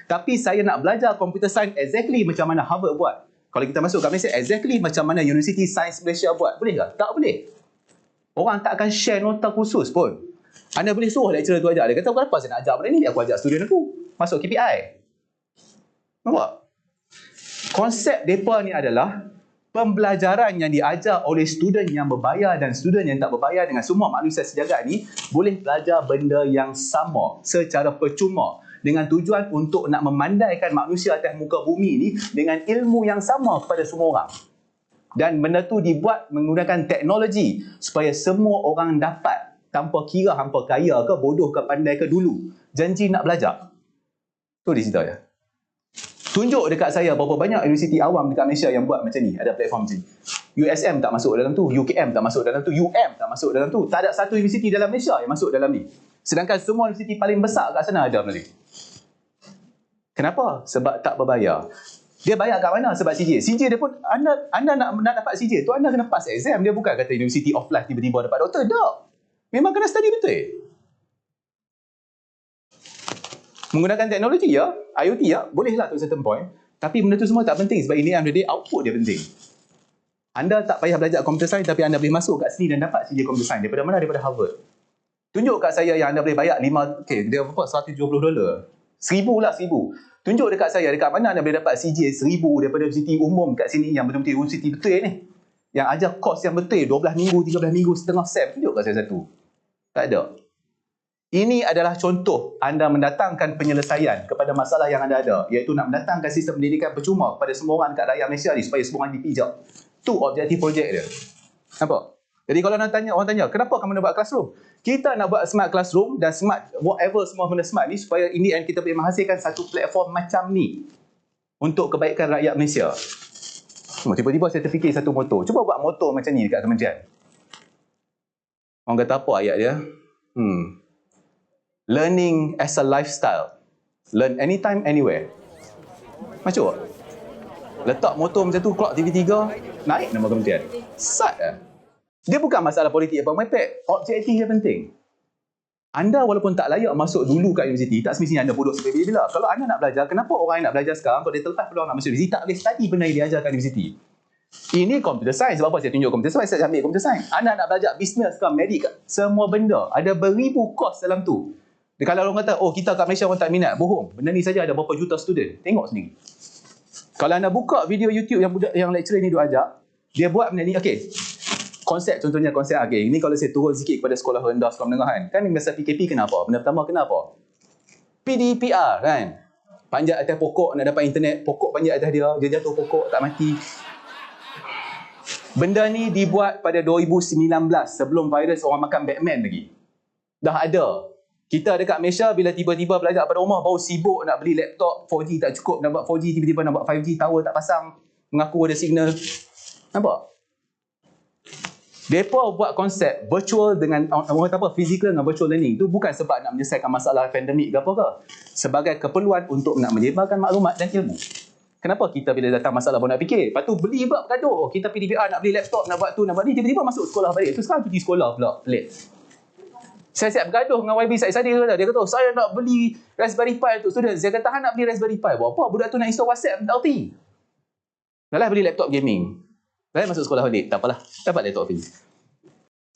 Tapi saya nak belajar computer science exactly macam mana Harvard buat. Kalau kita masuk kat Malaysia, exactly macam mana University Science Malaysia buat. Boleh ke? Tak boleh. Orang tak akan share nota khusus pun. Anda boleh suruh lecturer tu ajar. Dia kata, kenapa saya nak ajar benda ni? Aku ajak student aku. Masuk KPI. Nampak? Konsep mereka ni adalah pembelajaran yang diajar oleh student yang berbayar dan student yang tak berbayar dengan semua manusia sejagat ni boleh belajar benda yang sama secara percuma dengan tujuan untuk nak memandaikan manusia atas muka bumi ni dengan ilmu yang sama kepada semua orang. Dan benda tu dibuat menggunakan teknologi supaya semua orang dapat tanpa kira hampa kaya ke, bodoh ke, pandai ke dulu. Janji nak belajar. Tu di situ ya. Tunjuk dekat saya berapa banyak universiti awam dekat Malaysia yang buat macam ni, ada platform macam ni. USM tak masuk dalam tu, UKM tak masuk dalam tu, UM tak masuk dalam tu. Tak ada satu universiti dalam Malaysia yang masuk dalam ni. Sedangkan semua universiti paling besar kat sana ada benda ni. Kenapa? Sebab tak berbayar. Dia bayar kat mana? Sebab CJ. CJ dia pun, anda nak dapat CJ tu, anda kena pass exam. Dia bukan kata University of Life tiba-tiba dapat doktor. Tak. Memang kena study betul. Menggunakan teknologi ya, IoT ya, bolehlah to certain point. Tapi benda tu semua tak penting sebab ini end of the day output dia penting. Anda tak payah belajar computer science tapi anda boleh masuk kat sini dan dapat CJ computer science. Daripada mana? Daripada Harvard. Tunjuk kat saya yang anda boleh bayar dia berapa? $170. 1,000 lah, 1,000. Tunjuk dekat saya dekat mana anda boleh dapat CJ 1,000 daripada universiti umum kat sini yang betul-betul universiti betul ni. Yang ajar kos yang betul 12 minggu, 13 minggu, setengah sem. Tunjuk kat saya satu. Tak ada. Ini adalah contoh anda mendatangkan penyelesaian kepada masalah yang anda ada, iaitu nak mendatangkan sistem pendidikan percuma kepada semua orang dekat rakyat Malaysia ni supaya semua orang dipijak. Tu objektif projek dia. Nampak? Jadi kalau orang tanya, kenapa kamu nak buat classroom? Kita nak buat smart classroom dan smart whatever semua benda smart ni supaya in the end kita boleh menghasilkan satu platform macam ni untuk kebaikan rakyat Malaysia. Tiba-tiba saya terfikir satu motor. Cuba buat motor macam ni dekat kementerian. Orang kata apa ayat dia? Learning as a lifestyle. Learn anytime, anywhere. Macam apa? Letak motor macam tu, clock TV3, naik nama kementerian. Sat lah. Dia bukan masalah politik apa mepek. Objektif yang penting. Anda walaupun tak layak masuk dulu kat universiti, tak semestinya anda bodoh sampai bila-bila. Kalau anda nak belajar, kenapa orang yang nak belajar sekarang, kalau dia terlepas peluang nak masuk universiti, tak boleh study benda yang diajarkan di universiti? Ini computer science. Sebab apa saya tunjuk computer science? Saya ambil computer science. Anda nak belajar business ke, medik ke, semua benda. Ada beribu kos dalam tu. Kalau orang kata, oh kita kat Malaysia orang tak minat, bohong. Benda ni saja ada berapa juta student. Tengok sendiri. Kalau anda buka video YouTube yang lecturer ni duk ajak, dia buat benda ni, okey. Konsep, contohnya konsep, okey. Ini kalau saya turun sikit kepada sekolah rendah, sekolah menengah kan. Kan masa PKP kenapa? Benda pertama kenapa? PDPR kan. Panjat atas pokok nak dapat internet, pokok panjat atas dia jatuh pokok, tak mati. Benda ni dibuat pada 2019, sebelum virus orang makan Batman lagi. Dah ada. Kita dekat Malaysia bila tiba-tiba belajar pada rumah baru sibuk nak beli laptop 4G tak cukup, nak buat 4G tiba-tiba nak buat 5G, tower tak pasang, mengaku ada signal. Nampak? Mereka buat konsep virtual dengan orang kata apa, physical dengan virtual learning tu bukan sebab nak menyelesaikan masalah pandemik ke apa ke. Sebagai keperluan untuk nak menyebarkan maklumat dan ilmu. Kenapa kita bila datang masalah baru nak fikir? Lepas tu beli pula bergaduh. Kita pergi DBR nak beli laptop, nak buat tu, nak buat ni. Tiba-tiba masuk sekolah balik. Tu sekarang pergi sekolah pula pelik. Saya siap bergaduh dengan YB saya kata. Dia kata, saya nak beli Raspberry Pi untuk student. Saya kata, nak beli Raspberry Pi. Buat apa? Budak tu nak install WhatsApp LT. Dah lah beli laptop gaming. Dah lah masuk sekolah balik. Tak apalah. Dapat laptop free.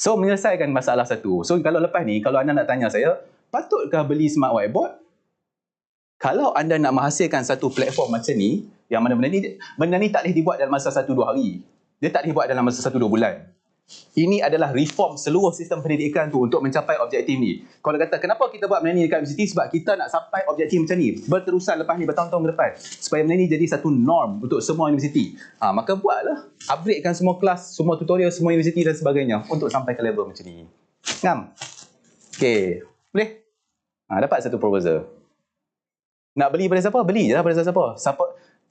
So, menyelesaikan masalah satu. So, kalau lepas ni, kalau anda nak tanya saya, patutkah beli smart whiteboard? Kalau anda nak menghasilkan satu platform macam ni, yang mana benda ni tak boleh dibuat dalam masa 1-2 hari. Dia tak boleh buat dalam masa 1-2 bulan. Ini adalah reform seluruh sistem pendidikan tu untuk mencapai objektif ni. Kalau kata, kenapa kita buat benda ni dekat universiti? Sebab kita nak sampai objektif macam ni. Berterusan lepas ni, bertahun-tahun ke depan. Supaya benda ni jadi satu norm untuk semua universiti. Maka buatlah. Upgradekan semua kelas, semua tutorial, semua universiti dan sebagainya. Untuk sampai ke level macam ni. Ngam? Okay. Boleh? Dapat satu proposal. Nak beli pada siapa? Beli je lah pada siapa.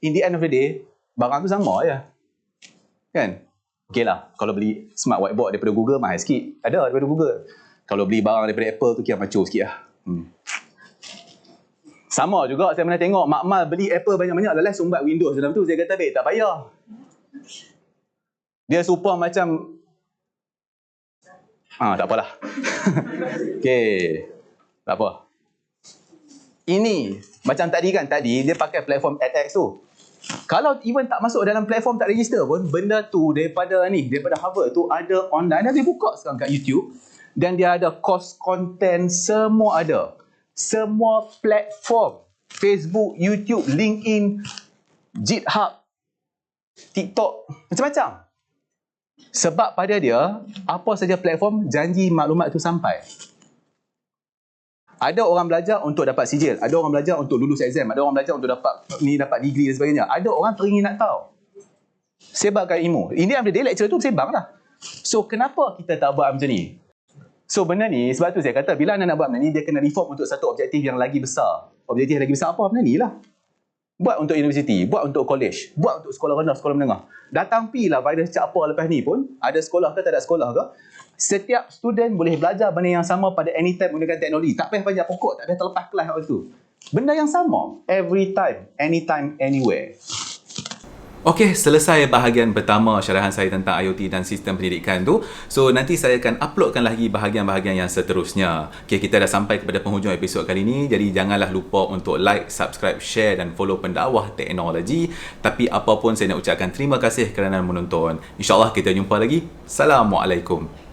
In the end of the day, barang tu sama je. Kan? Okey lah, kalau beli smart whiteboard daripada Google, mahal sikit. Ada daripada Google. Kalau beli barang daripada Apple tu kira maco sikit lah. Sama juga, saya pernah tengok Mak Mal beli Apple banyak-banyak, lepas sumbat Windows dalam tu. Saya kata, baik, tak payah. Dia supaya macam... tak apalah. Okey. Tak apa. Ini, macam tadi kan, dia pakai platform edX tu. Kalau even tak masuk dalam platform, tak register pun, benda tu daripada Harvard tu ada online. Dia buka sekarang kat YouTube. Dan dia ada course content, semua ada. Semua platform. Facebook, YouTube, LinkedIn, GitHub, TikTok, macam-macam. Sebab pada dia, apa saja platform, janji maklumat tu sampai. Ada orang belajar untuk dapat sijil, ada orang belajar untuk lulus exam, ada orang belajar untuk dapat degree dan sebagainya. Ada orang teringin nak tahu. Sebarkan ilmu. Ini yang dia lecture tu sebar lah. So kenapa kita tak buat macam ni? So benda ni, sebab tu saya kata bila anda nak buat benda ni, dia kena reform untuk satu objektif yang lagi besar. Objektif yang lagi besar apa? Benda ni lah. Buat untuk universiti, buat untuk college, buat untuk sekolah rendah, sekolah menengah. Datang pilah virus cak apa lepas ni pun, ada sekolah ke tak ada sekolah ke, setiap student boleh belajar benda yang sama pada anytime menggunakan teknologi. Tak payah panjang pokok, tak payah terlepas kelas waktu tu. Benda yang sama, every time, anytime, anywhere. Okey, selesai bahagian pertama syarahan saya tentang IoT dan sistem pendidikan tu. So, nanti saya akan uploadkan lagi bahagian-bahagian yang seterusnya. Okey, kita dah sampai kepada penghujung episod kali ini. Jadi, janganlah lupa untuk like, subscribe, share dan follow Pendakwah Teknologi. Tapi, apapun saya nak ucapkan terima kasih kerana menonton. InsyaAllah kita jumpa lagi. Assalamualaikum.